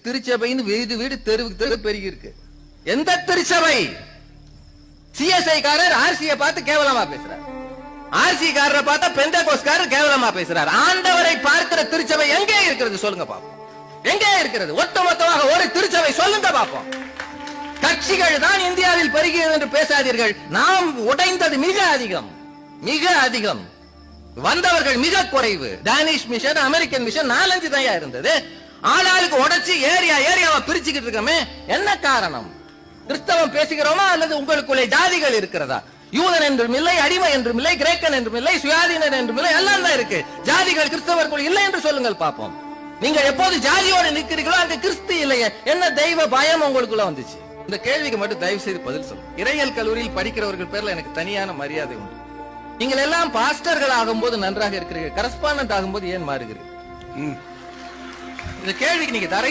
திருச்சபைன்னு வீடு வீடு தெருவுக்கு தெரு பெருகி இருக்கு. எந்த திருச்சபை? சிஎஸ்ஐ காரர் ஆர்சியை பார்த்து கேவலமா பேசுறார், ஆர்சி காரரை பார்த்தா பெந்தேகோஸ்காரர் கேவலமா பேசுறார். ஆண்டவரை பார்க்கிற திருச்சபை எங்கே இருக்கிறது சொல்லுங்க பாப்போம். எங்கே இருக்கிறது? ஒட்டுமொத்தமாக ஒரு திருச்சபை சொல்லுங்க பாப்போம். கட்சிகள் தான் இந்தியாவில் பெருகியது என்று பேசாதீர்கள். நாம் உடைந்தது மிக அதிகம், மிக அதிகம். வந்தவர்கள் மிக குறைவு. டானிஷ் மிஷன், அமெரிக்கன் மிஷன் 4-5 தான் இருந்தது. ஆளாளுக்கு உடைச்சு ஏரியாவை பிரிச்சுக்கிட்டு இருக்கமே, என்ன காரணம்? கிறிஸ்தவம் பேசுகிறோமா அல்லது உங்களுக்குள்ளே ஜாதிகள் இருக்கிறதா? யூதன் என்றும் இல்லை, அடிமை என்றும் இல்லை, கிரேக்கன் என்றும் இல்லை, சுயாதீனர் என்றும் இல்லை, எல்லாம் தான் இருக்கு. ஜாதிகள் கிறிஸ்தவர்கள் இல்லை என்று சொல்லுங்கள் பாப்போம். நீங்கள் எப்போது ஜாதியோடு நிற்கிறீர்களோ அங்க கிறிஸ்து இல்லையே, என்ன தெய்வ பயம் உங்களுக்குள்ள வந்துச்சு? இந்த கேள்விக்கு மட்டும் தயவு செய்து பதில் சொல்லுங்க. இறையியல் கல்லூரியில் படிக்கிறவர்கள் பேர்ல எனக்கு தனியான மரியாதை உண்டு. நீங்கள் எல்லாம் பாஸ்டர்கள் ஆகும்போது நன்றாக இருக்கிறீர்கள், கரஸ்பாண்டன்ட் ஆகும்போது ஏன் மாறுகிறீர்கள்? இந்த கேள்விக்கு நீங்க தரை